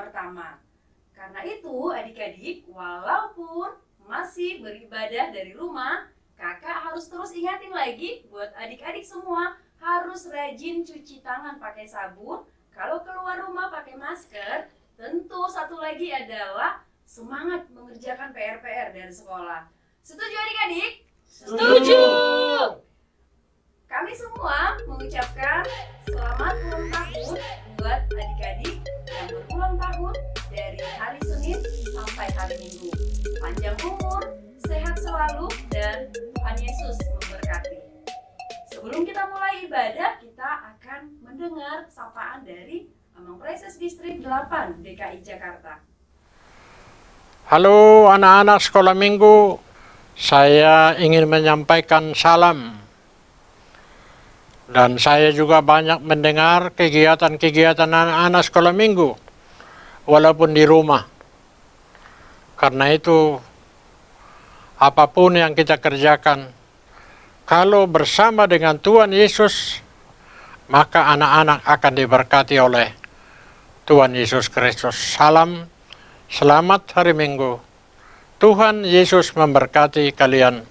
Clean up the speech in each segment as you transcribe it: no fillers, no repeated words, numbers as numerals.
pertama. Karena itu adik-adik, walaupun masih beribadah dari rumah, kakak harus terus ingatin lagi buat adik-adik semua harus rajin cuci tangan pakai sabun. Kalau keluar rumah pakai masker. Tentu satu lagi adalah semangat mengerjakan PR-PR dari sekolah. Setuju adik-adik? Setuju! Kami semua mengucapkan selamat ulang tahun buat adik-adik yang berulang tahun dari hari Senin sampai hari Minggu. Panjang umur, sehat selalu, dan Tuhan Yesus memberkati. Sebelum kita mulai ibadah, kita akan mendengar sapaan dari Among Praises Distrik 8 DKI Jakarta. Halo anak-anak sekolah minggu, saya ingin menyampaikan salam. Dan saya juga banyak mendengar kegiatan-kegiatan anak-anak sekolah minggu, walaupun di rumah. Karena itu, apapun yang kita kerjakan, kalau bersama dengan Tuhan Yesus, maka anak-anak akan diberkati oleh Tuhan Yesus Kristus. Salam, selamat hari Minggu. Tuhan Yesus memberkati kalian,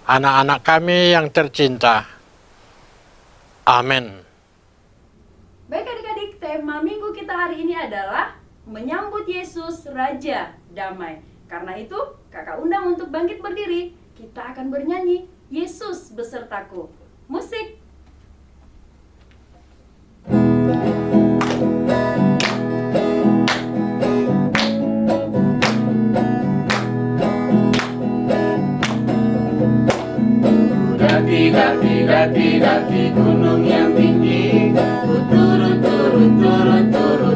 anak-anak kami yang tercinta. Amin. Baik adik-adik, tema minggu kita hari ini adalah menyambut Yesus Raja Damai. Karena itu, kakak undang untuk bangkit berdiri. Kita akan bernyanyi Yesus besertaku. Musik. Daki gunung yang tinggi, ku turun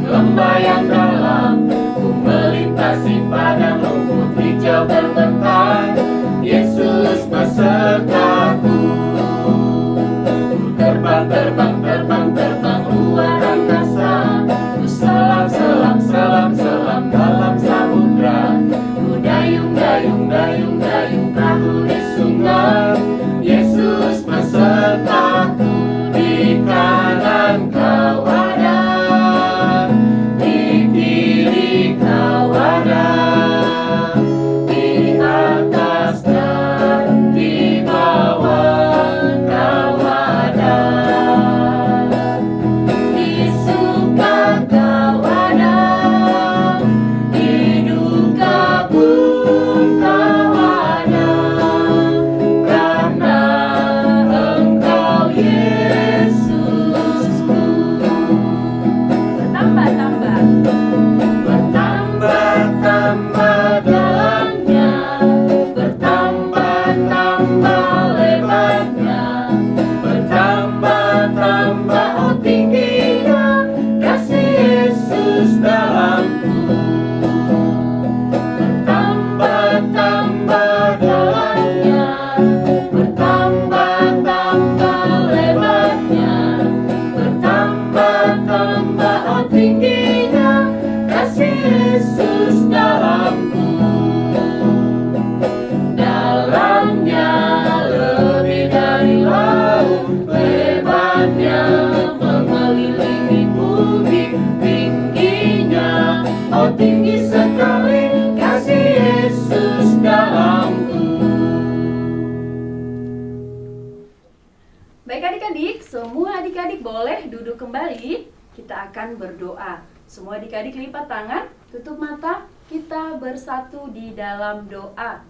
lembah yang dalam, ku melintasi padang rumput hijau terbentang. Yesus besertaku, ku terbang luar angkasa, ku selam dalam samudra, ku dayung perahu di sungai. Yesus besertaku, di kanan kau ada, di kiri kau ada, di atas dan di bawah kau ada, di suka kau ada, di duka pun kau ada. Tinggi sekali kasih Yesus dalamku. Baik adik-adik, semua adik-adik boleh duduk kembali. Kita akan berdoa. Semua adik-adik lipat tangan, tutup mata, kita bersatu di dalam doa.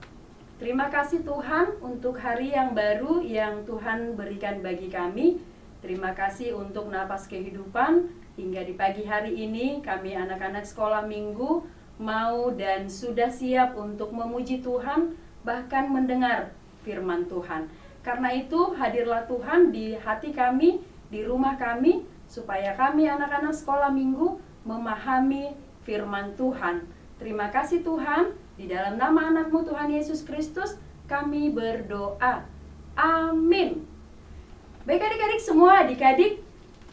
Terima kasih Tuhan untuk hari yang baru yang Tuhan berikan bagi kami. Terima kasih untuk napas kehidupan. Hingga di pagi hari ini kami anak-anak sekolah minggu mau dan sudah siap untuk memuji Tuhan, bahkan mendengar firman Tuhan. Karena itu hadirlah Tuhan di hati kami, di rumah kami, supaya kami anak-anak sekolah minggu memahami firman Tuhan. Terima kasih Tuhan, di dalam nama anak-Mu Tuhan Yesus Kristus kami berdoa. Amin. Baik adik-adik semua, adik-adik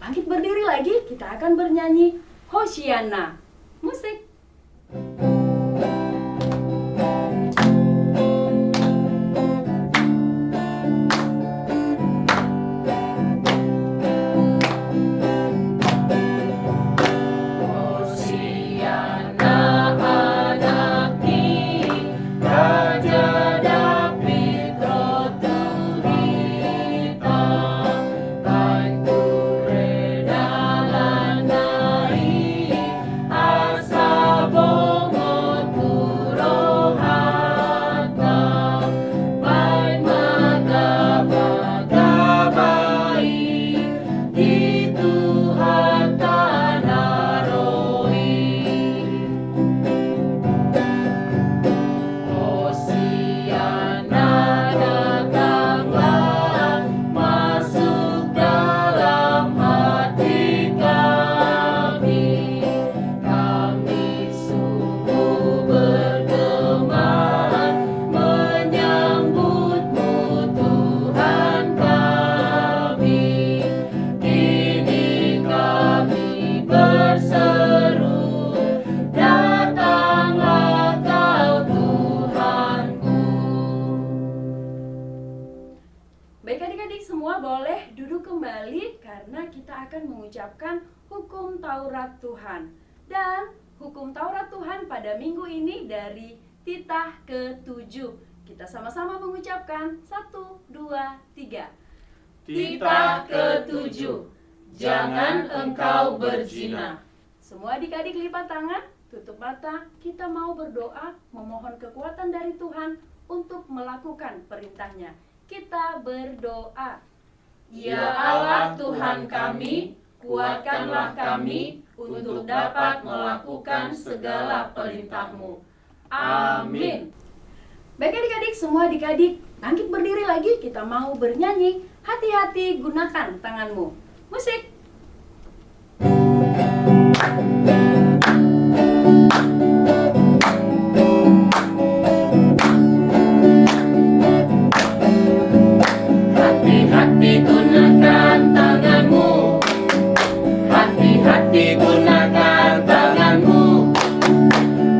bangkit berdiri lagi, kita akan bernyanyi Hosiana. Musik. Hosiana. kembali karena kita akan mengucapkan hukum Taurat Tuhan. Dan hukum Taurat Tuhan pada minggu ini dari titah ke-7. Kita sama-sama mengucapkan 1, 2, 3. Titah ke-7. Jangan engkau berzina. Semua adik-adik lipat tangan, tutup mata, kita mau berdoa memohon kekuatan dari Tuhan untuk melakukan perintahnya. Kita berdoa. Ya Allah Tuhan kami, kuatkanlah kami untuk dapat melakukan segala perintah-Mu. Amin. Baik adik-adik, semua adik-adik bangkit berdiri lagi, kita mau bernyanyi. Hati-hati gunakan tanganmu. Musik. Hati-hati gunakan tanganmu. Hati-hati gunakan tanganmu.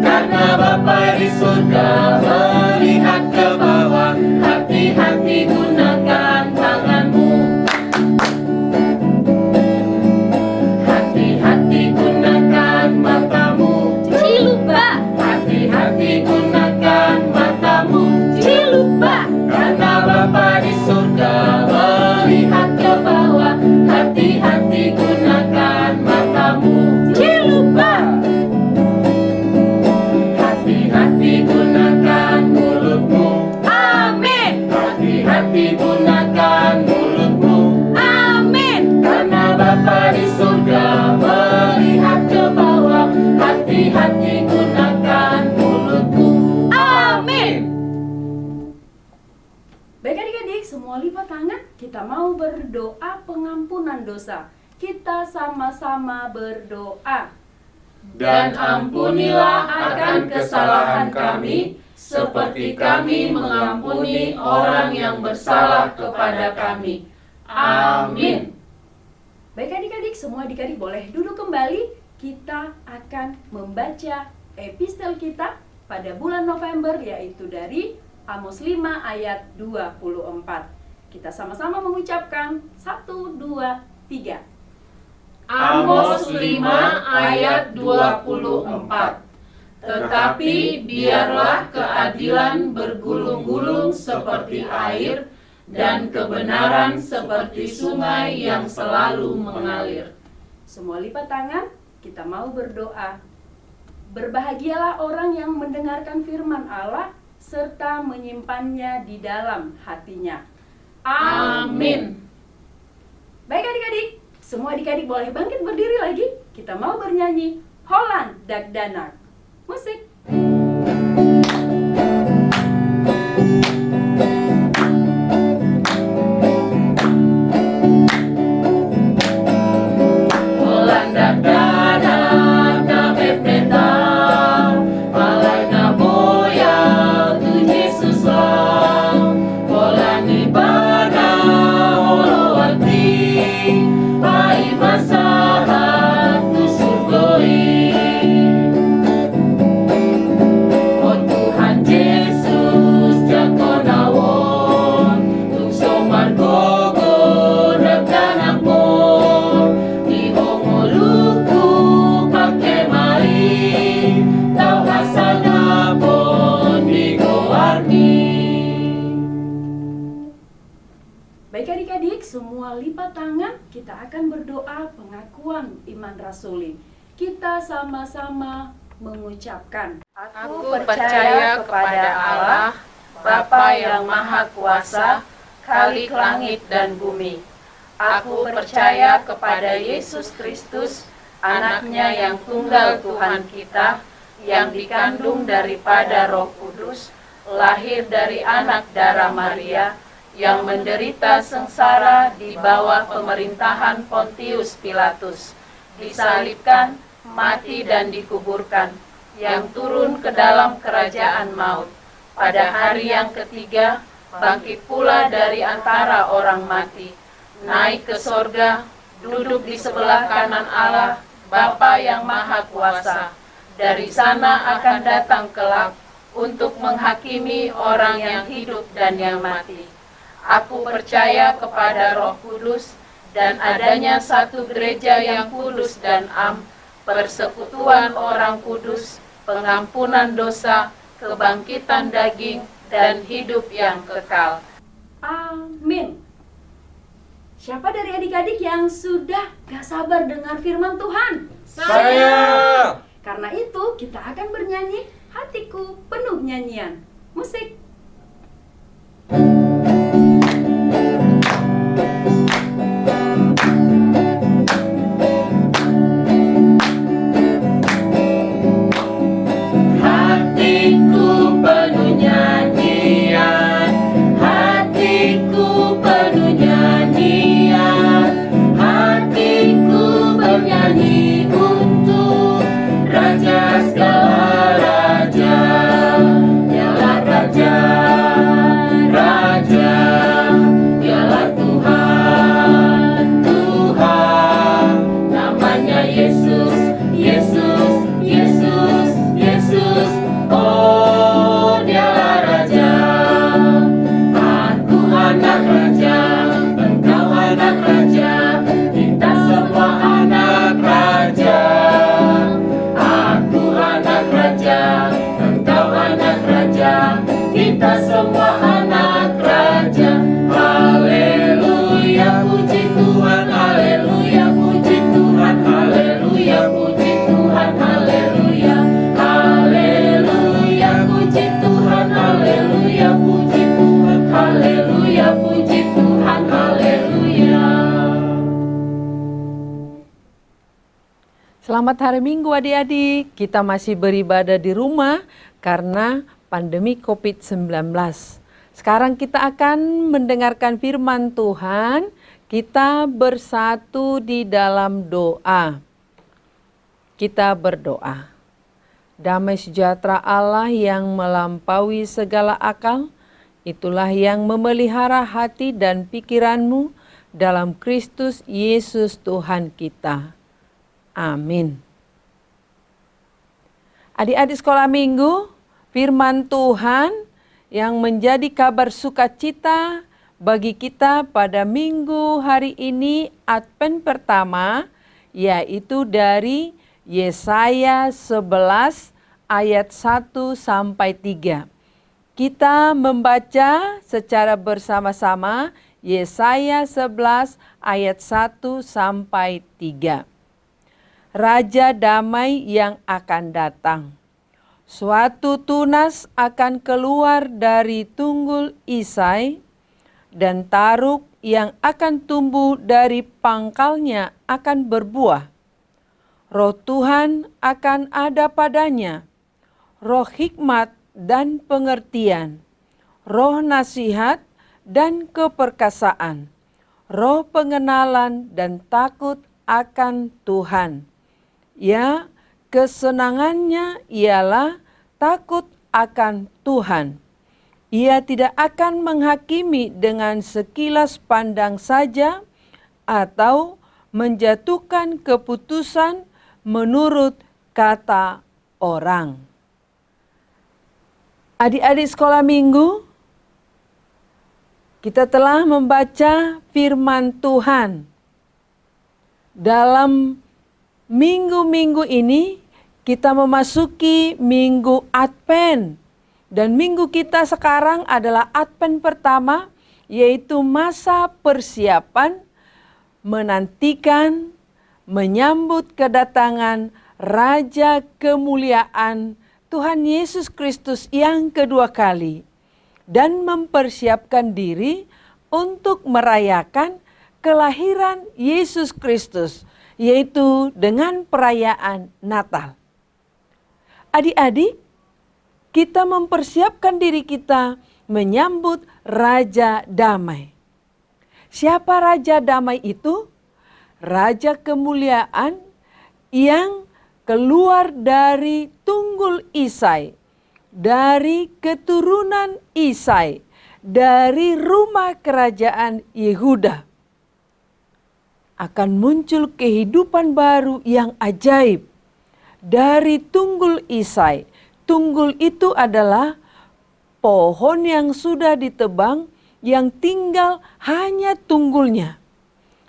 Karena Bapa di surga melihat ke bawah. Hati-hati gunakan tanganmu. Hati-hati gunakan matamu. Cuci lupa. Hati-hati gunakan matamu. Cuci lupa. Karena Bapa di surga melihat ke bawah. Hati-hati gunakan matamu. Cuci lupa. Hati-hati gunakan mulutmu. Amin. Hati-hati gunakan mulutmu. Amin. Karena Bapa di surga melihat ke bawah. Hati-hati gunakan mulutmu. Amin. Baik adik-adik, semua lipat tangan. Kita mau berdoa pengampunan dosa. Kita sama-sama berdoa. Dan ampunilah akan kesalahan kami, seperti kami mengampuni orang yang bersalah kepada kami. Amin. Baik adik-adik, semua adik-adik boleh duduk kembali. Kita akan membaca epistel kita pada bulan November, yaitu dari Amos 5 ayat 24. Kita sama-sama mengucapkan 1, 2, 3. Amos 5 ayat 24. Tetapi biarlah keadilan bergulung-gulung seperti air dan kebenaran seperti sungai yang selalu mengalir. Semua lipat tangan, kita mau berdoa. Berbahagialah orang yang mendengarkan firman Allah serta menyimpannya di dalam hatinya. Amin. Baik adik-adik, semua adik-adik boleh bangkit berdiri lagi. Kita mau bernyanyi Holland Dagdanak. Musik. Holland Dagdanak na pepeta, malay na boya tu Jesus lang. Holland ibana holowati, paimasahan tu surgoi. O Tuhan Yesus jakonawon, tukso margogo dagdanak mo. Ihongoluku pake mai, tau hasana pon digowarni. Baik adik-adik, semua lipat tangan. Kita akan berdoa pengakuan iman rasuli. Kita sama-sama mengucapkan. Aku percaya kepada Allah, Bapa yang Maha Kuasa, Khalik langit dan bumi. Aku percaya kepada Yesus Kristus, anaknya yang tunggal Tuhan kita, yang dikandung daripada Roh Kudus, lahir dari anak darah Maria, yang menderita sengsara di bawah pemerintahan Pontius Pilatus, disalibkan, mati dan dikuburkan, yang turun ke dalam kerajaan maut. Pada hari yang ketiga, bangkit pula dari antara orang mati, naik ke sorga, duduk di sebelah kanan Allah, Bapa yang Maha Kuasa. Dari sana akan datang kelak untuk menghakimi orang yang hidup dan yang mati. Aku percaya kepada Roh Kudus, dan adanya satu gereja yang kudus dan am, persekutuan orang kudus, pengampunan dosa, kebangkitan daging, dan hidup yang kekal. Amin. Siapa dari adik-adik yang sudah gak sabar dengar firman Tuhan? Saya. Karena itu kita akan bernyanyi Hatiku Penuh Nyanyian. Musik. Hatiku penuh nyanyian, hatiku penuh nyanyian, hatiku bernyanyi untuk Raja segala raja. Dialah Raja, Raja, dialah Tuhan, Tuhan. Namanya Yesus, Yesus, Yesus, Yesus. Oh, dialah Raja. Aku anak Raja, engkau anak Raja, kita semua anak Raja. Aku anak Raja, engkau anak Raja, kita semua anak Raja. Haleluya, puji Tuhan, haleluya, puji Tuhan, haleluya, puji Tuhan, haleluya. Haleluya, puji Tuhan, haleluya, puji Tuhan, haleluya, puji Tuhan, haleluya. Selamat hari Minggu adik-adik, kita masih beribadah di rumah karena pandemi COVID-19. Sekarang kita akan mendengarkan firman Tuhan, kita bersatu di dalam doa. Kita berdoa. Damai sejahtera Allah yang melampaui segala akal, itulah yang memelihara hati dan pikiranmu dalam Kristus Yesus Tuhan kita. Amin. Adik-adik sekolah minggu, firman Tuhan yang menjadi kabar sukacita bagi kita pada minggu hari ini Advent pertama, yaitu dari Yesaya 11 ayat 1 sampai 3. Kita membaca secara bersama-sama Yesaya 11 ayat 1 sampai 3. Raja damai yang akan datang. Suatu tunas akan keluar dari tunggul Isai, dan taruk yang akan tumbuh dari pangkalnya akan berbuah. Roh Tuhan akan ada padanya, roh hikmat dan pengertian, roh nasihat dan keperkasaan, roh pengenalan dan takut akan Tuhan. Ya, kesenangannya ialah takut akan Tuhan. Ia tidak akan menghakimi dengan sekilas pandang saja atau menjatuhkan keputusan menurut kata orang. Adik-adik sekolah minggu, kita telah membaca firman Tuhan. Dalam minggu-minggu ini kita memasuki minggu Advent. Dan minggu kita sekarang adalah Advent pertama, yaitu masa persiapan menantikan, menyambut kedatangan Raja Kemuliaan Tuhan Yesus Kristus yang kedua kali. Dan mempersiapkan diri untuk merayakan kelahiran Yesus Kristus, yaitu dengan perayaan Natal. Adik-adik, kita mempersiapkan diri kita menyambut Raja Damai. Siapa Raja Damai itu? Raja Kemuliaan yang keluar dari tunggul Isai, dari keturunan Isai, dari rumah kerajaan Yehuda. Akan muncul kehidupan baru yang ajaib dari tunggul Isai. Tunggul itu adalah pohon yang sudah ditebang, yang tinggal hanya tunggulnya.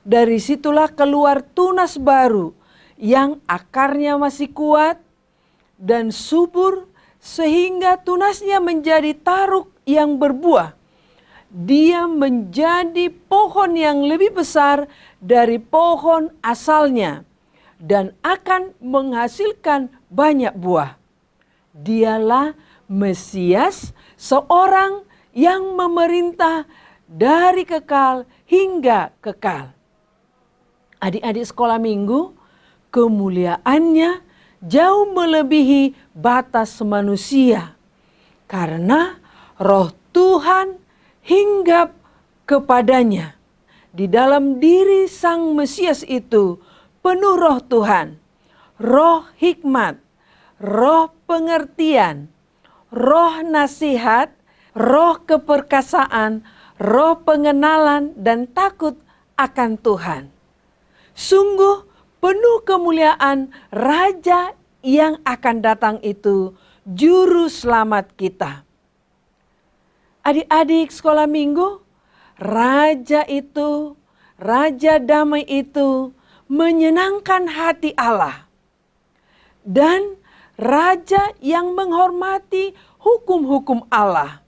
dari situlah keluar tunas baru yang akarnya masih kuat dan subur, sehingga tunasnya menjadi taruk yang berbuah. Dia menjadi pohon yang lebih besar dari pohon asalnya dan akan menghasilkan banyak buah. Dialah Mesias, seorang yang memerintah dari kekal hingga kekal. Adik-adik sekolah minggu, kemuliaannya jauh melebihi batas manusia, karena Roh Tuhan hinggap kepadanya. Di dalam diri Sang Mesias itu penuh Roh Tuhan, roh hikmat, roh pengertian, roh nasihat, roh keperkasaan, roh pengenalan dan takut akan Tuhan. Sungguh penuh kemuliaan Raja yang akan datang itu, Juru Selamat kita. Adik-adik sekolah minggu, Raja itu, Raja damai itu menyenangkan hati Allah. Dan Raja yang menghormati hukum-hukum Allah.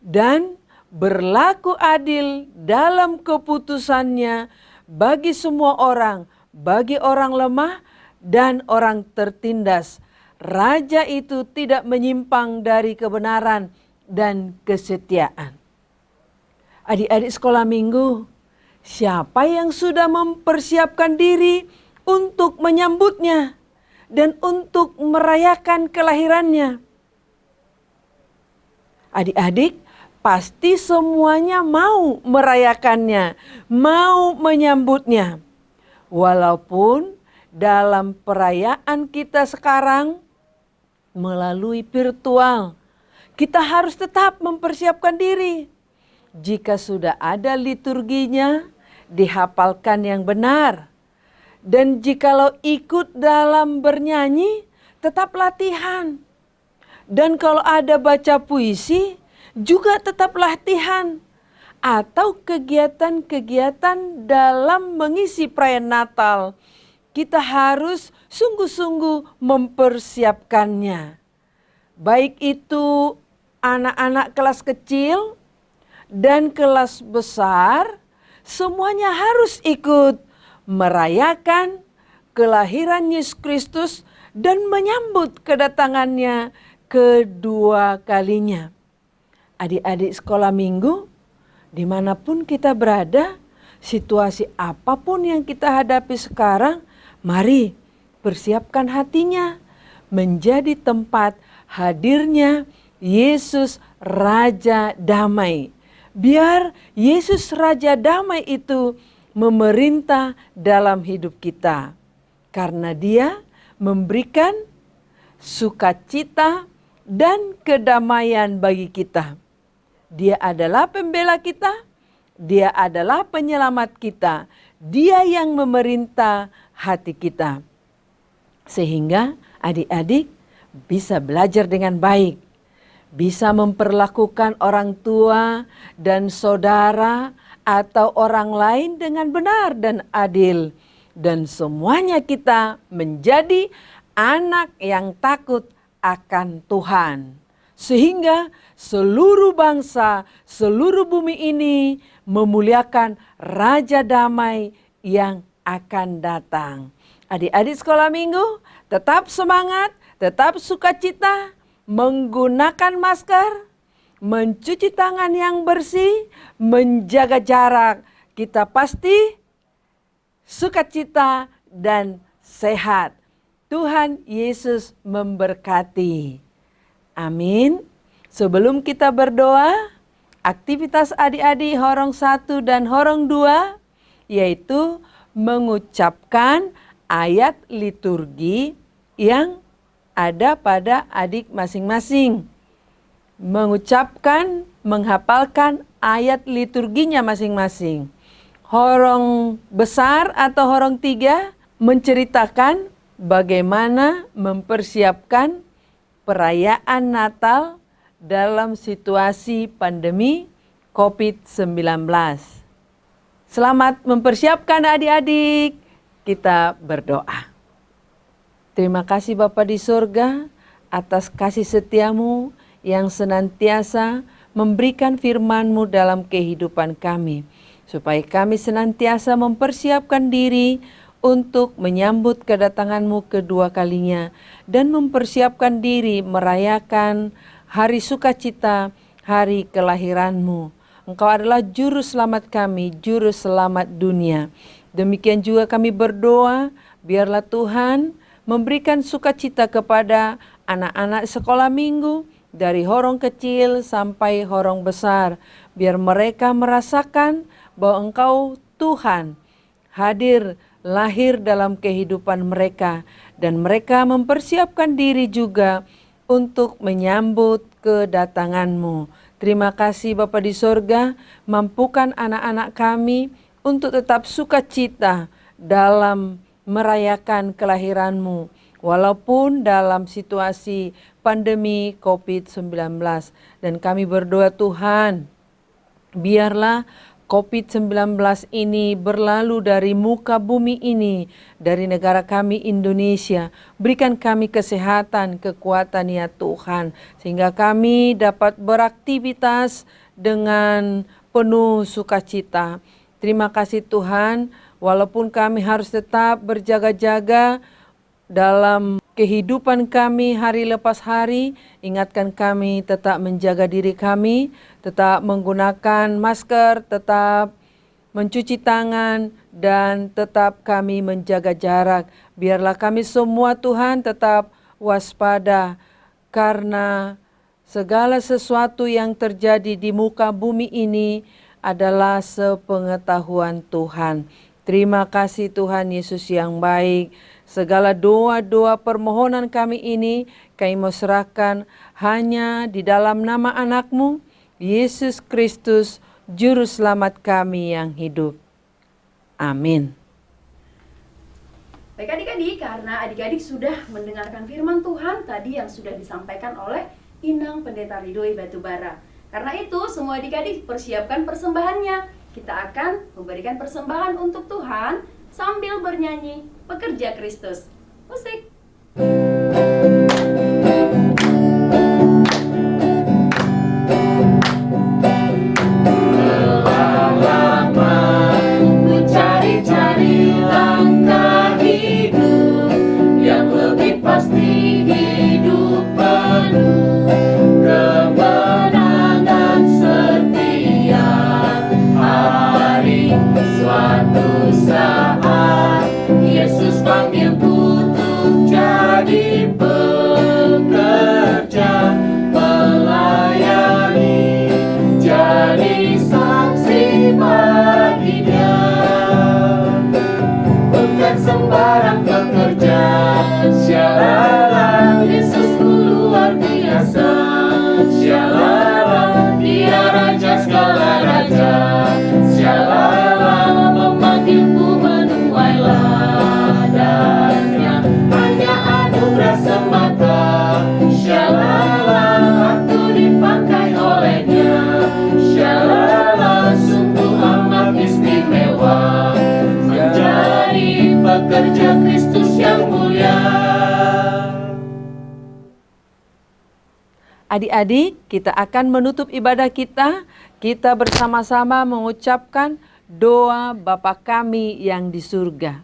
Dan berlaku adil dalam keputusannya bagi semua orang, bagi orang lemah dan orang tertindas. Raja itu tidak menyimpang dari kebenaran dan kesetiaan. Adik-adik sekolah minggu, siapa yang sudah mempersiapkan diri untuk menyambutnya dan untuk merayakan kelahirannya? Adik-adik, pasti semuanya mau merayakannya, mau menyambutnya. Walaupun dalam perayaan kita sekarang melalui virtual, kita harus tetap mempersiapkan diri. Jika sudah ada liturginya, dihafalkan yang benar. Dan jikalau ikut dalam bernyanyi, tetap latihan. Dan kalau ada baca puisi, juga tetap latihan. Atau kegiatan-kegiatan dalam mengisi perayaan Natal, kita harus sungguh-sungguh mempersiapkannya. Baik itu anak-anak kelas kecil dan kelas besar, semuanya harus ikut merayakan kelahiran Yesus Kristus dan menyambut kedatangannya kedua kalinya. Adik-adik sekolah minggu, dimanapun kita berada, situasi apapun yang kita hadapi sekarang, mari persiapkan hatinya menjadi tempat hadirnya Yesus Raja Damai. Biar Yesus Raja Damai itu memerintah dalam hidup kita. Karena Dia memberikan sukacita dan kedamaian bagi kita. Dia adalah pembela kita, Dia adalah penyelamat kita, Dia yang memerintah hati kita. Sehingga adik-adik bisa belajar dengan baik, bisa memperlakukan orang tua dan saudara atau orang lain dengan benar dan adil. Dan semuanya kita menjadi anak yang takut akan Tuhan. Sehingga seluruh bangsa, seluruh bumi ini memuliakan Raja Damai yang akan datang. Adik-adik sekolah minggu, tetap semangat, tetap sukacita, menggunakan masker, mencuci tangan yang bersih, menjaga jarak. Kita pasti sukacita dan sehat. Tuhan Yesus memberkati. Amin. Sebelum kita berdoa, aktivitas adik-adik Horong 1 dan Horong 2 yaitu mengucapkan ayat liturgi yang ada pada adik masing-masing. Mengucapkan, menghafalkan ayat liturginya masing-masing. Horong besar atau Horong 3 menceritakan bagaimana mempersiapkan perayaan Natal dalam situasi pandemi COVID-19. Selamat mempersiapkan adik-adik. Kita berdoa. Terima kasih Bapa di surga atas kasih setiamu yang senantiasa memberikan firman-Mu dalam kehidupan kami. Supaya kami senantiasa mempersiapkan diri untuk menyambut kedatangan-Mu kedua kalinya. Dan mempersiapkan diri merayakan hari sukacita, hari kelahiran-Mu. Engkau adalah juru selamat kami, juru selamat dunia. Demikian juga kami berdoa, biarlah Tuhan memberikan sukacita kepada anak-anak sekolah minggu, dari horong kecil sampai horong besar. Biar mereka merasakan bahwa Engkau Tuhan hadir, lahir dalam kehidupan mereka. Dan mereka mempersiapkan diri juga untuk menyambut kedatangan-Mu. Terima kasih Bapa di sorga, mampukan anak-anak kami untuk tetap sukacita dalam merayakan kelahiran-Mu. Walaupun dalam situasi pandemi COVID-19. Dan kami berdoa Tuhan, biarlah COVID-19 ini berlalu dari muka bumi ini, dari negara kami Indonesia. Berikan kami kesehatan, kekuatan ya Tuhan, sehingga kami dapat beraktivitas dengan penuh sukacita. Terima kasih Tuhan, walaupun kami harus tetap berjaga-jaga dalam kehidupan kami hari lepas hari, ingatkan kami tetap menjaga diri kami, tetap menggunakan masker, tetap mencuci tangan, dan tetap kami menjaga jarak. Biarlah kami semua Tuhan tetap waspada, karena segala sesuatu yang terjadi di muka bumi ini adalah sepengetahuan Tuhan. Terima kasih Tuhan Yesus yang baik. Segala doa-doa permohonan kami ini kami mau serahkan hanya di dalam nama anak-Mu, Yesus Kristus, Juru Selamat kami yang hidup. Amin. Baik adik-adik, karena adik-adik sudah mendengarkan firman Tuhan tadi yang sudah disampaikan oleh Inang Pendeta Ridhoi Batubara. Karena itu semua adik-adik persiapkan persembahannya. Kita akan memberikan persembahan untuk Tuhan sambil bernyanyi Pekerja Kristus. Musik. Telah lama ku cari-cari langkah hidup yang lebih pasti, hidup penuh kemenangan setiap hari. Suatu saat Yesus panggilku untuk jadi pekerja, melayani, jadi saksi bagi Dia. Bukan sembarang pekerja, syalala, Yesusku luar biasa. Syalala, Dia Raja segala raja. Syalala, memanggilku menuai ladangnya, hanya anugerah semata. Syalala, aku dipakai olehnya. Syalala, sungguh amat istimewa, menjadi pekerja Kristus yang mulia. Adik-adik, kita akan menutup ibadah kita. Kita bersama-sama mengucapkan doa Bapa kami yang di surga.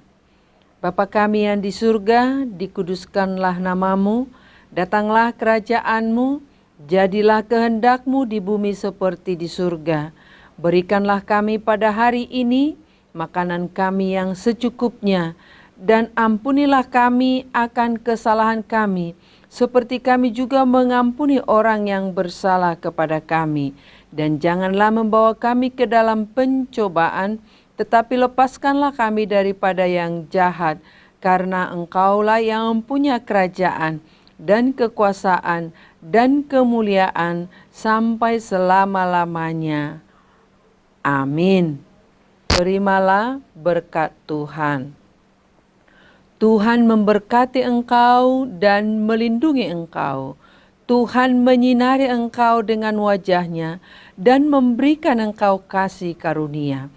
Bapa kami yang di surga, dikuduskanlah namamu, datanglah kerajaan-Mu, jadilah kehendak-Mu di bumi seperti di surga. Berikanlah kami pada hari ini makanan kami yang secukupnya, dan ampunilah kami akan kesalahan kami, seperti kami juga mengampuni orang yang bersalah kepada kami. Dan janganlah membawa kami ke dalam pencobaan, tetapi lepaskanlah kami daripada yang jahat, karena Engkaulah yang mempunyai kerajaan dan kekuasaan dan kemuliaan sampai selama-lamanya. Amin. Terimalah berkat Tuhan. Tuhan memberkati engkau dan melindungi engkau. Tuhan menyinari engkau dengan wajah-Nya dan memberikan engkau kasih karunia.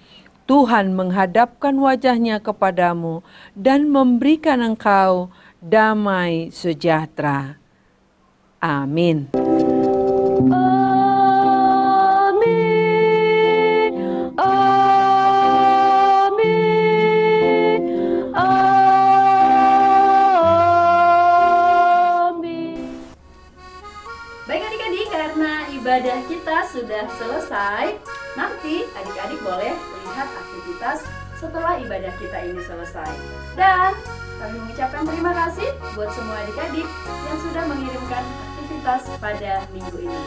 Tuhan menghadapkan wajahnya kepadamu dan memberikan engkau damai sejahtera. Amin. Baik adik-adik, karena ibadah kita sudah selesai, nanti adik-adik boleh lihat aktivitas setelah ibadah kita ini selesai. Dan kami mengucapkan terima kasih buat semua adik-adik yang sudah mengirimkan aktivitas pada minggu ini.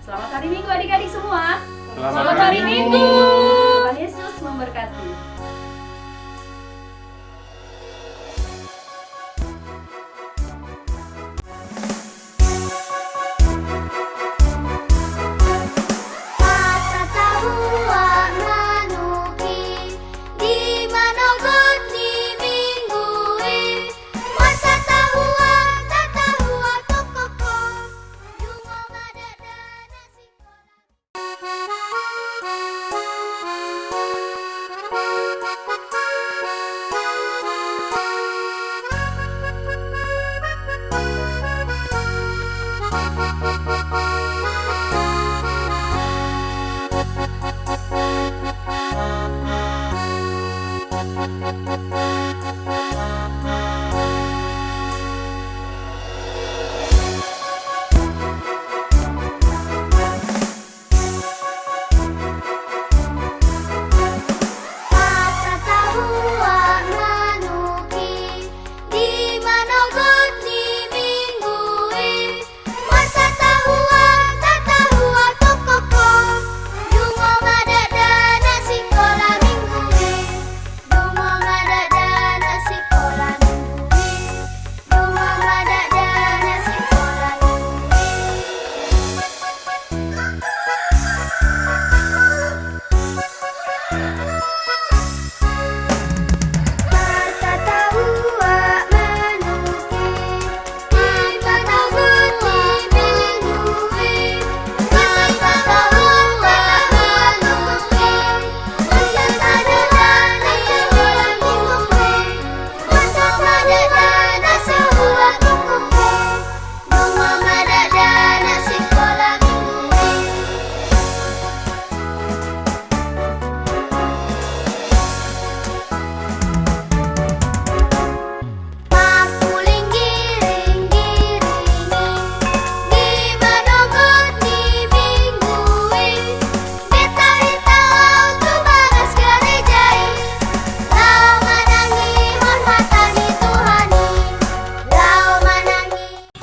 Selamat hari Minggu adik-adik semua. Selamat hari Minggu. Tuhan Yesus memberkati.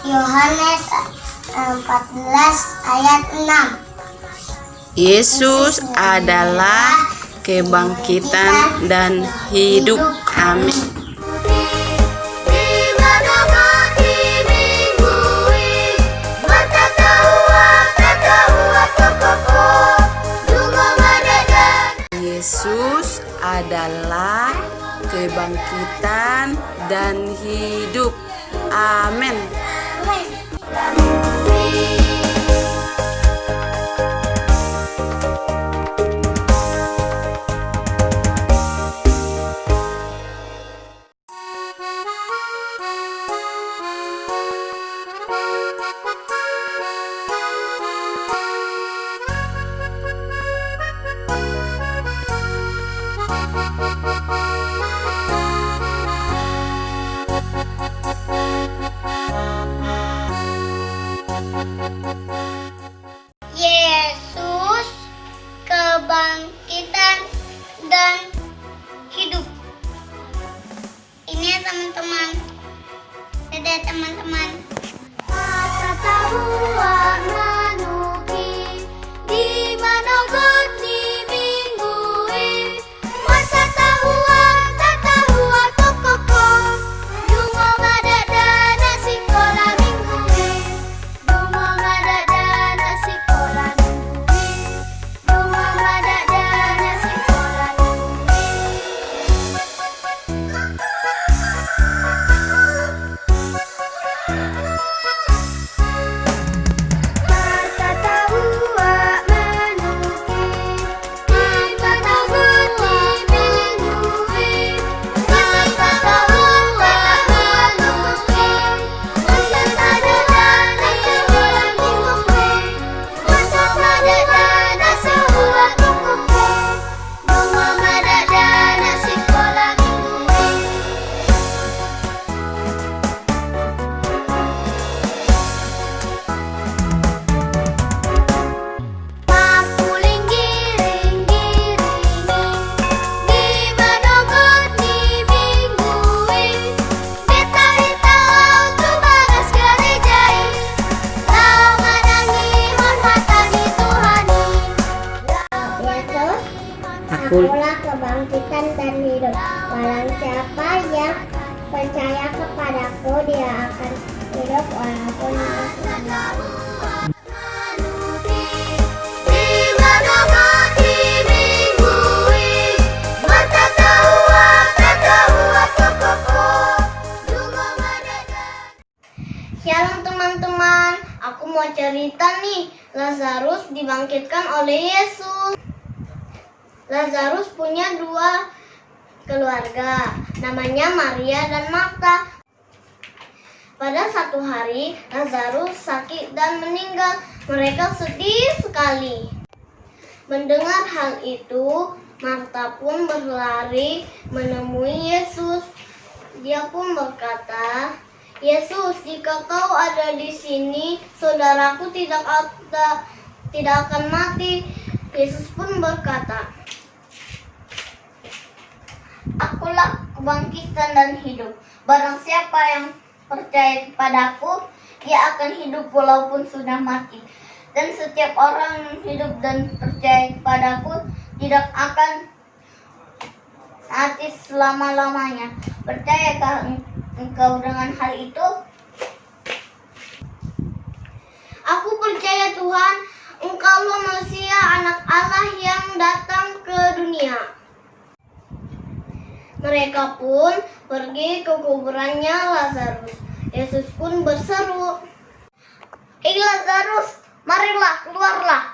Yohanes 14 ayat 6. Yesus adalah kebangkitan dan hidup. Amin. Yesus adalah kebangkitan dan hidup. Amin. Akulah kebangkitan dan hidup. Barang siapa yang percaya kepadaku, dia akan hidup walaupun dia mati. Shalom teman-teman, aku mau cerita nih. Lazarus dibangkitkan oleh Yesus. Lazarus punya dua keluarga, namanya Maria dan Marta. Pada satu hari, Lazarus sakit dan meninggal. Mereka sedih sekali. Mendengar hal itu, Marta pun berlari menemui Yesus. Dia pun berkata, "Yesus, jika kau ada di sini, saudaraku tidak akan mati." Yesus pun berkata, "Akulah kebangkitan dan hidup. Barang siapa yang percaya kepadaku, dia akan hidup walaupun sudah mati. Dan setiap orang yang hidup dan percaya kepadaku tidak akan mati selama-lamanya." Percayakah engkau dengan hal itu? Aku percaya Tuhan, Engkaulah manusia anak Allah yang datang ke dunia. Mereka pun pergi ke kuburannya Lazarus. Yesus pun berseru, Lazarus, marilah, keluarlah."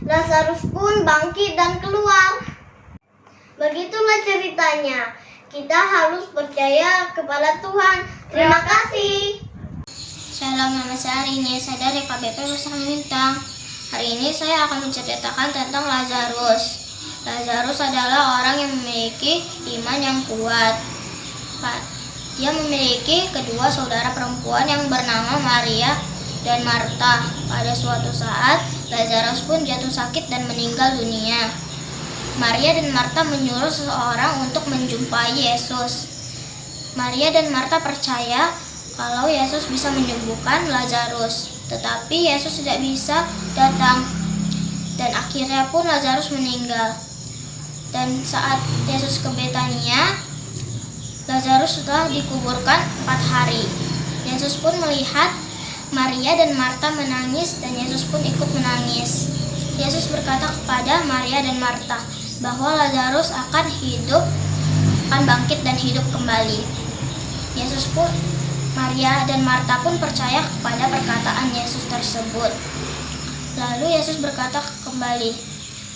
Lazarus pun bangkit dan keluar. Begitulah ceritanya. Kita harus percaya kepada Tuhan. Terima kasih. Shalom, nama saya Arini, saya dari KBP Bersama Bintang. Hari ini saya akan menceritakan tentang Lazarus. Lazarus adalah orang yang memiliki iman yang kuat. Dia memiliki kedua saudara perempuan yang bernama Maria dan Marta. Pada suatu saat, Lazarus pun jatuh sakit dan meninggal dunia. Maria dan Marta menyuruh seseorang untuk menjumpai Yesus. Maria dan Marta percaya kalau Yesus bisa menyembuhkan Lazarus, tetapi Yesus tidak bisa datang. Dan akhirnya pun Lazarus meninggal. Dan saat Yesus ke Betania, Lazarus telah dikuburkan 4 hari. Yesus pun melihat Maria dan Marta menangis, dan Yesus pun ikut menangis. Yesus berkata kepada Maria dan Marta bahwa Lazarus akan bangkit dan hidup kembali. Yesus pun, Maria dan Marta pun percaya kepada perkataan Yesus tersebut. Lalu Yesus berkata kembali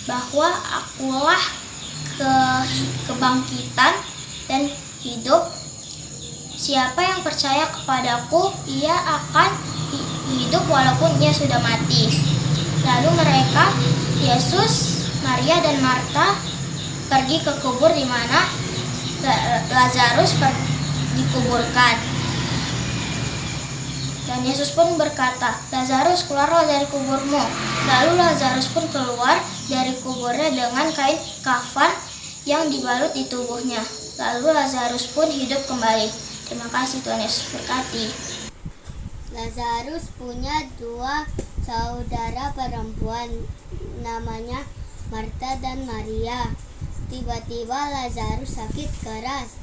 bahwa akulah kebangkitan dan hidup. Siapa yang percaya kepadaku, ia akan hidup walaupun ia sudah mati. Lalu mereka, Yesus, Maria dan Marta, pergi ke kubur di mana Lazarus dikuburkan. Dan Yesus pun berkata, "Lazarus, keluarlah dari kuburmu." Lalu Lazarus pun keluar dari kuburnya dengan kain kafan yang dibalut di tubuhnya. Lalu Lazarus pun hidup kembali. Terima kasih, Tuhan Yesus berkati. Lazarus punya dua saudara perempuan, namanya Marta dan Maria. Tiba-tiba Lazarus sakit keras.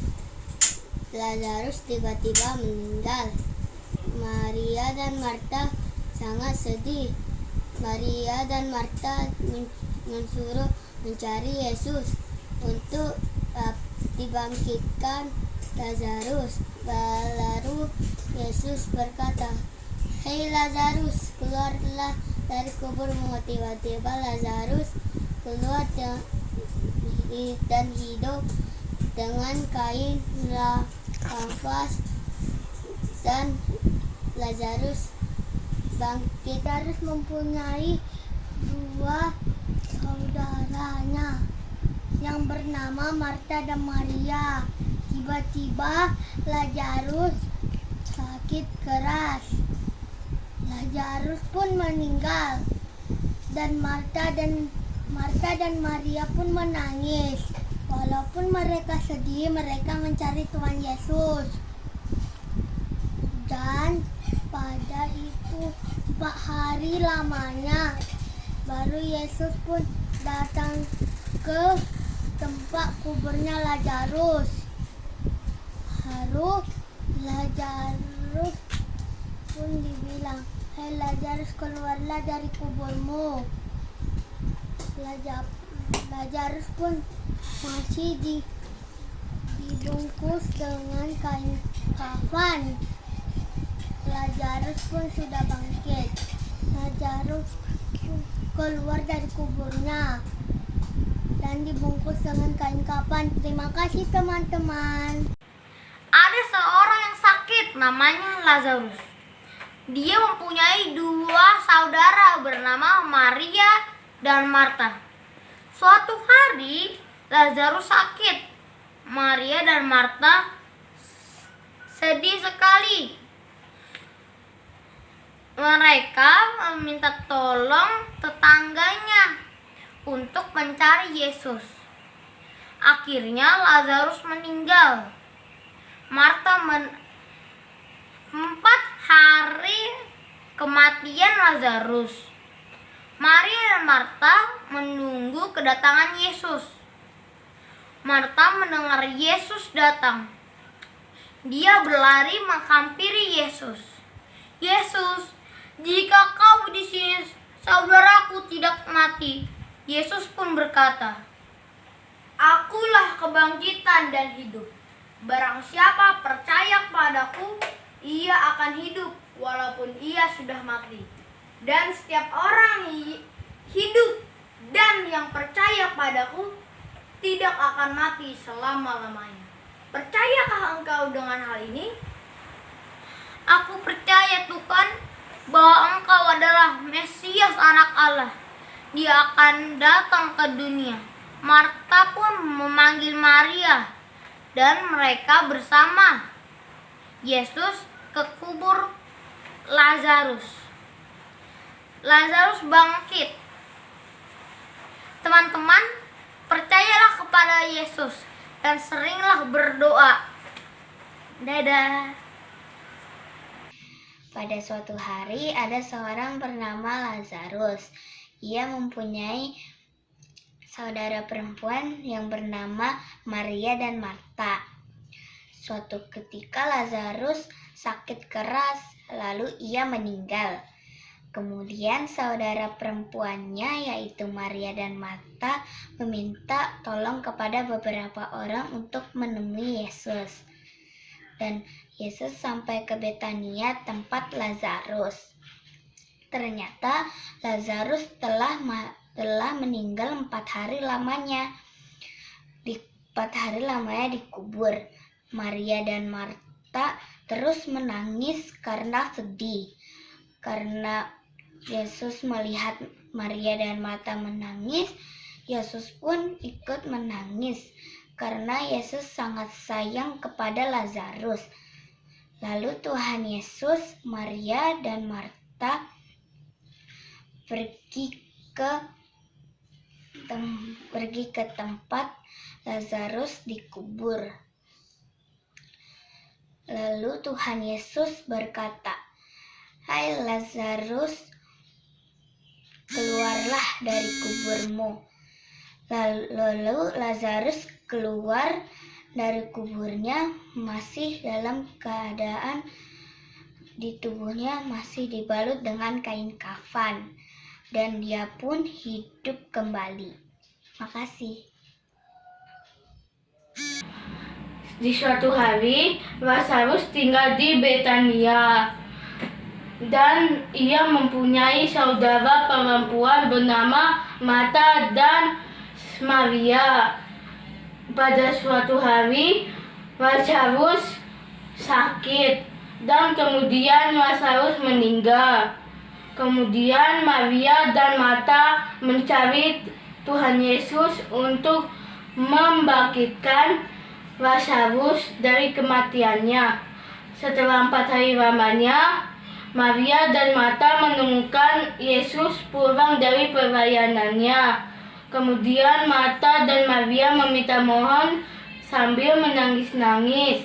Lazarus tiba-tiba meninggal. Maria dan Marta sangat sedih. Maria dan Marta mensuruh mencari Yesus untuk dibangkitkan Lazarus. Lalu Yesus berkata, "Hei Lazarus, keluarlah dari kuburmu." Tiba-tiba Lazarus keluar dan hidup dengan kain kanvas, dan Lazarus bangkit. Lazarus mempunyai dua saudaranya yang bernama Marta dan Maria. Tiba-tiba Lazarus sakit keras. Lazarus pun meninggal, dan Marta dan Maria pun menangis. Walaupun mereka sedih, mereka mencari Tuhan Yesus. Dan pada itu 4 hari lamanya, baru Yesus pun datang ke tempat kuburnya Lazarus. Lazarus pun dibilang, "Hai Lazarus, keluarlah dari kuburmu." Lazarus pun masih dibungkus dengan kain kafan. Lazarus pun sudah bangkit. Lazarus keluar dari kuburnya dan dibungkus dengan kain kafan. Terima kasih teman-teman. Ada seorang yang sakit, namanya Lazarus. Dia mempunyai 2 saudara bernama Maria dan Marta. Suatu hari Lazarus sakit. Maria dan Marta sedih sekali. Mereka meminta tolong tetangganya untuk mencari Yesus. Akhirnya Lazarus meninggal. Marta 4 hari kematian Lazarus. Maria dan Marta menunggu kedatangan Yesus. Marta mendengar Yesus datang. Dia berlari menghampiri Yesus. "Yesus, jika kau di sini, saudaraku tidak mati." Yesus pun berkata, "Akulah kebangkitan dan hidup. Barang siapa percaya padaku, ia akan hidup walaupun ia sudah mati. Dan setiap orang hidup dan yang percaya padaku tidak akan mati selama-lamanya." Percayakah engkau dengan hal ini? Aku percaya, Tuhan, bahwa Engkau adalah Mesias, Anak Allah. Dia akan datang ke dunia. Marta pun memanggil Maria, dan mereka bersama Yesus ke kubur Lazarus. Lazarus bangkit. Teman-teman, percayalah kepada Yesus dan seringlah berdoa. Dadah. Pada suatu hari ada seorang bernama Lazarus. Ia mempunyai saudara perempuan yang bernama Maria dan Marta. Suatu ketika Lazarus sakit keras, lalu ia meninggal. Kemudian saudara perempuannya, yaitu Maria dan Marta, meminta tolong kepada beberapa orang untuk menemui Yesus. Dan Yesus sampai ke Betania, tempat Lazarus. Ternyata Lazarus telah meninggal 4 hari lamanya. 4 hari lamanya dikubur. Maria dan Marta terus menangis karena sedih. Karena Yesus melihat Maria dan Marta menangis, Yesus pun ikut menangis karena Yesus sangat sayang kepada Lazarus. Lalu Tuhan Yesus, Maria dan Marta pergi ke tempat Lazarus dikubur. Lalu Tuhan Yesus berkata, "Hai Lazarus, keluarlah dari kuburmu." Lalu Lazarus keluar dari kuburnya masih dalam keadaan di tubuhnya masih dibalut dengan kain kafan, dan dia pun hidup kembali. Makasih. Di suatu hari, Lazarus tinggal di Betania, dan ia mempunyai saudara perempuan bernama Marta dan Maria. Pada suatu hari, Lazarus sakit, dan kemudian Lazarus meninggal. Kemudian Maria dan Marta mencari Tuhan Yesus untuk membangkitkan Lazarus dari kematiannya. Setelah 4 hari lamanya, Maria dan Marta menemukan Yesus pulang dari pelayanannya. Kemudian Marta dan Maria meminta mohon sambil menangis-nangis.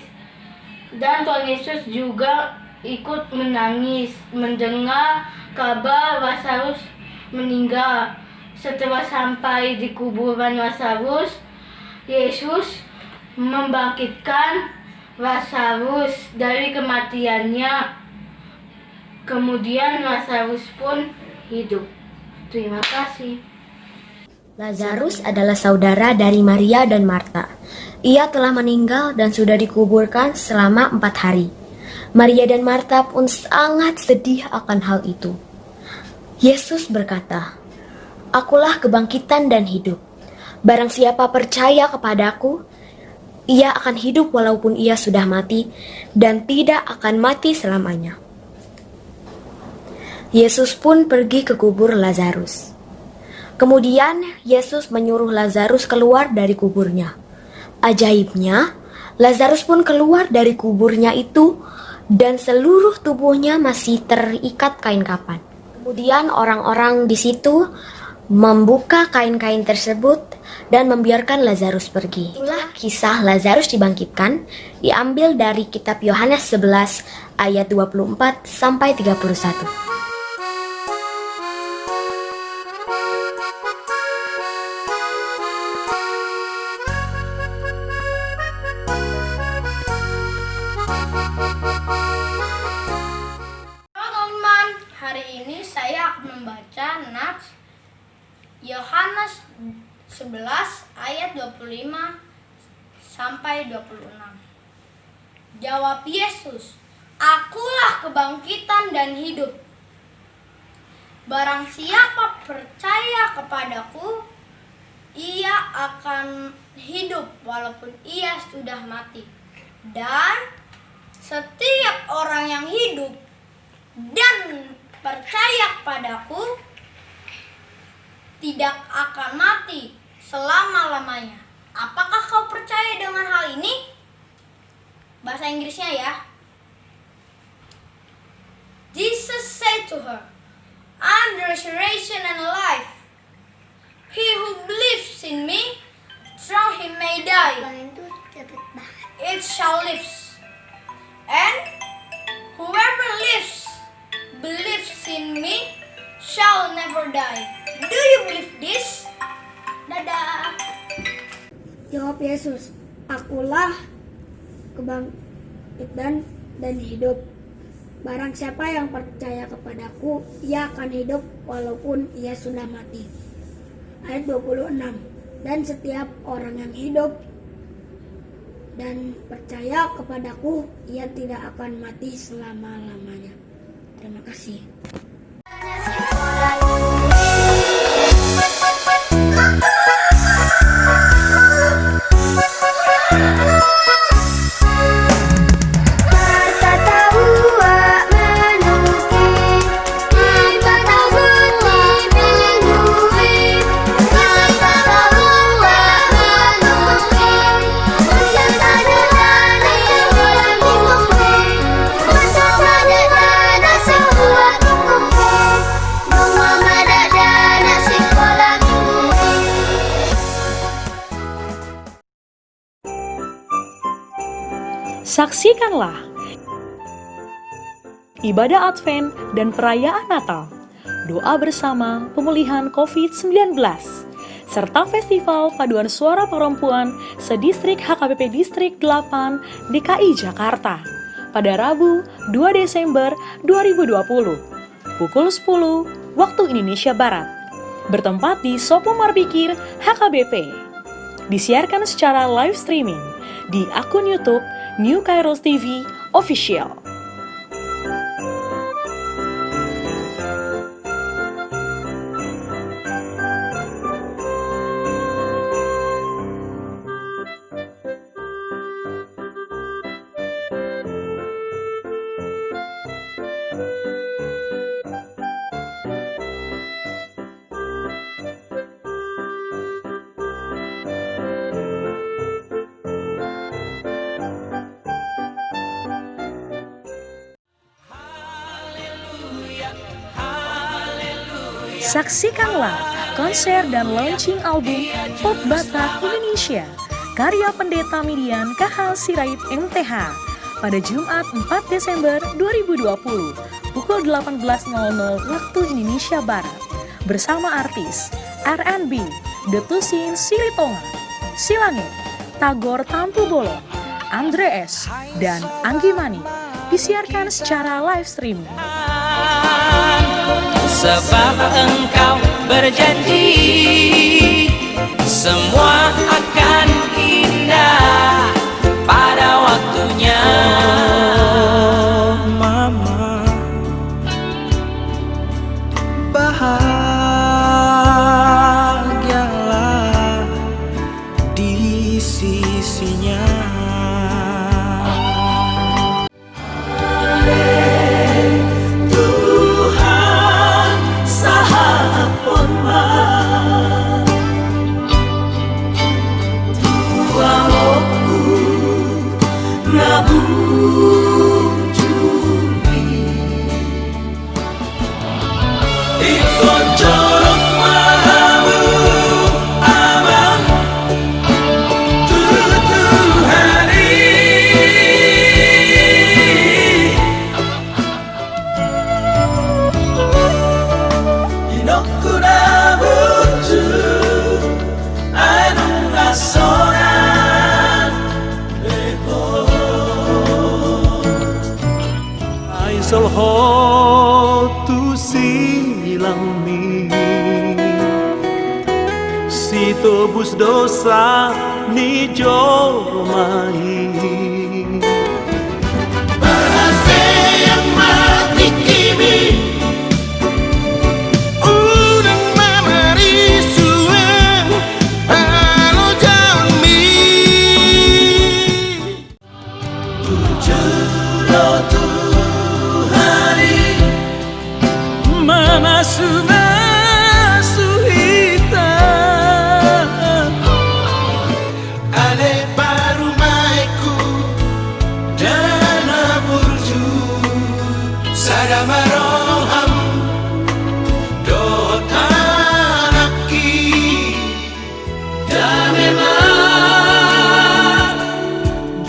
Dan Tuhan Yesus juga ikut menangis mendengar kabar Lazarus meninggal. setelah sampai di kuburan Lazarus, Yesus membangkitkan Lazarus dari kematiannya. Kemudian Lazarus pun hidup. Terima kasih. Lazarus adalah saudara dari Maria dan Marta. Ia telah meninggal dan sudah dikuburkan selama 4 hari. Maria dan Marta pun sangat sedih akan hal itu. Yesus berkata, "Akulah kebangkitan dan hidup. Barang siapa percaya kepadaku, ia akan hidup walaupun ia sudah mati, dan tidak akan mati selamanya." Yesus pun pergi ke kubur Lazarus. Kemudian Yesus menyuruh Lazarus keluar dari kuburnya. Ajaibnya, Lazarus pun keluar dari kuburnya itu dan seluruh tubuhnya masih terikat kain kapan. Kemudian orang-orang di situ membuka kain-kain tersebut dan membiarkan Lazarus pergi. Itulah kisah Lazarus dibangkitkan, diambil dari kitab Yohanes 11 ayat 24 sampai 31. Teman-teman, hari ini saya akan membaca nats Yohanes 11 ayat 25 sampai 26. Jawab Yesus, "Akulah kebangkitan dan hidup. Barang siapa percaya kepadaku, ia akan hidup walaupun ia sudah mati. Dan setiap orang yang hidup dan percaya padaku tidak akan mati selama-lamanya." Apakah kau percaya dengan hal ini? Bahasa Inggrisnya ya. Jesus said to her, "I am the resurrection and life. He who believes in me, though he may die, it shall live. And whoever believes in me shall never die." Do you believe this? Dadah. Jawab Yesus, "Akulah kebangkitan dan hidup. Barang siapa yang percaya kepadaku, ia akan hidup walaupun ia sudah mati." Ayat 26. Dan setiap orang yang hidup dan percaya kepadaku, ia tidak akan mati selama-lamanya. Terima kasih. Saksikanlah ibadah Advent dan perayaan Natal, doa bersama pemulihan COVID-19, serta Festival Paduan Suara Perempuan sedistrik HKBP Distrik 8 DKI Jakarta pada Rabu 2 Desember 2020 pukul 10 waktu Indonesia Barat, bertempat di Sopo Marbikir HKBP. Disiarkan secara live streaming di akun YouTube New Kairos TV Official. Saksikanlah konser dan launching album Pop Batak Indonesia karya Pendeta Midian KH Sirait MTH pada Jumat 4 Desember 2020 pukul 18.00 waktu Indonesia Barat bersama artis RNB, Detusin Silitonga, Silangit, Tagor Tampu Bolon, Andre S, dan Anggi Mani disiarkan secara live streaming. Sebab engkau berjanji semua akan indah pada waktunya. Mama, bahagialah di sisinya. Solho silang mi si tobus dosa ni jomai bahasa yang mati kimi udang mamari suang halo jaun mi tujuh Masuhita Ale baru maiku Dana burju Sadamaroham Dotanaki Damemang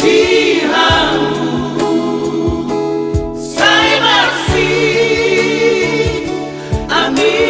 Dihamu Saya bersih Amin